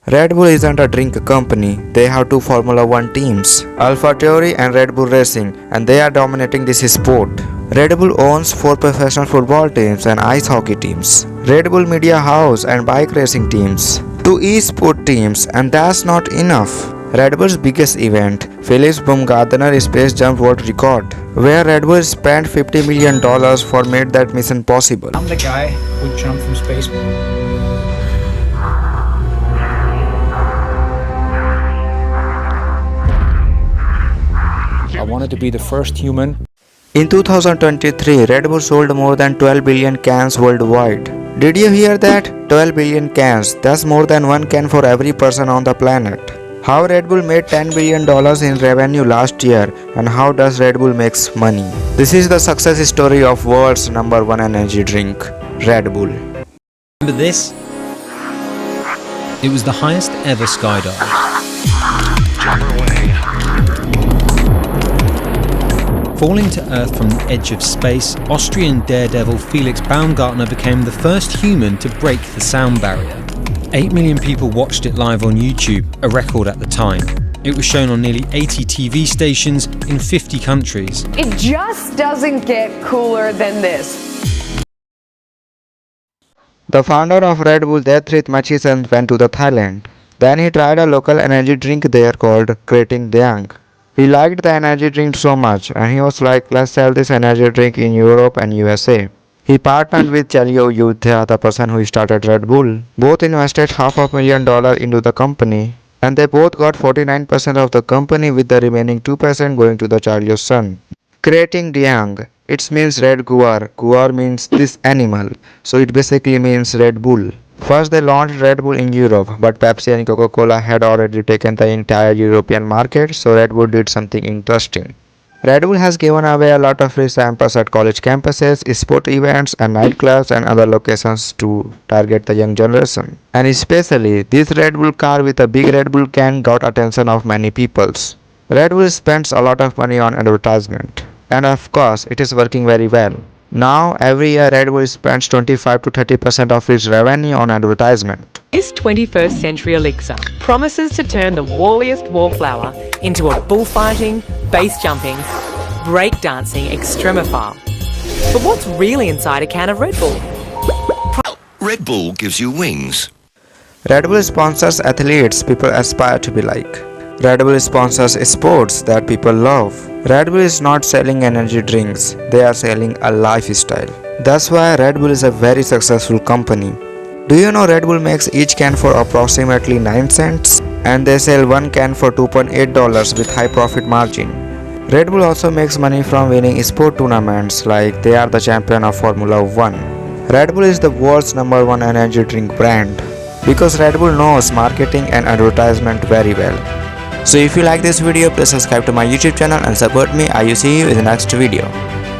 Red Bull isn't a drink company, they have two Formula One teams, AlphaTauri and Red Bull Racing, and they are dominating this sport. Red Bull owns 4 professional football teams and ice hockey teams, Red Bull Media House and bike racing teams, 2 e-sport teams, and that's not enough. Red Bull's biggest event, Phillips Baumgartner Space Jump World Record, where Red Bull spent $50 million for made that mission possible. I'm the guy who jumped from space. I wanted to be the first human. In 2023, Red Bull sold more than 12 billion cans worldwide. Did you hear that? 12 billion cans. That's more than 1 can for every person on the planet. How Red Bull made $10 billion in revenue last year, and how does Red Bull makes money? This is the success story of world's #1 energy drink, Red Bull. Remember this? It was the highest ever skydive. Falling to Earth from the edge of space, Austrian daredevil Felix Baumgartner became the first human to break the sound barrier. 8 million people watched it live on YouTube, a record at the time. It was shown on nearly 80 TV stations in 50 countries. It just doesn't get cooler than this. The founder of Red Bull, Deathrit Machisan, went to the Thailand. Then he tried a local energy drink there called Krating Dang. He liked the energy drink so much, and he was like, let's sell this energy drink in Europe and USA. He partnered with Chalio Yudhya, the person who started Red Bull. Both invested $500,000 into the company, and they both got 49% of the company, with the remaining 2% going to the Chalio's son. Krating Diang, it means red guar. Guar means this animal, so it basically means Red Bull. First they launched Red Bull in Europe, but Pepsi and Coca-Cola had already taken the entire European market, so Red Bull did something interesting. Red Bull has given away a lot of free samples at college campuses, sport events and nightclubs and other locations to target the young generation. And especially, this Red Bull car with a big Red Bull can got attention of many peoples. Red Bull spends a lot of money on advertisement. And of course, it is working very well. Now, every year Red Bull spends 25 to 30% of its revenue on advertisement. This 21st century elixir promises to turn the warliest wallflower into a bullfighting, base jumping, breakdancing extremophile. But what's really inside a can of Red Bull? Red Bull gives you wings. Red Bull sponsors athletes people aspire to be like. Red Bull sponsors sports that people love. Red Bull is not selling energy drinks, they are selling a lifestyle. That's why Red Bull is a very successful company. Do you know Red Bull makes each can for approximately 9 cents? And they sell 1 can for $2.8 with high profit margin. Red Bull also makes money from winning sport tournaments, like they are the champion of Formula 1. Red Bull is the world's #1 energy drink brand, because Red Bull knows marketing and advertisement very well. So if you like this video, please subscribe to my YouTube channel and support me. I will see you in the next video.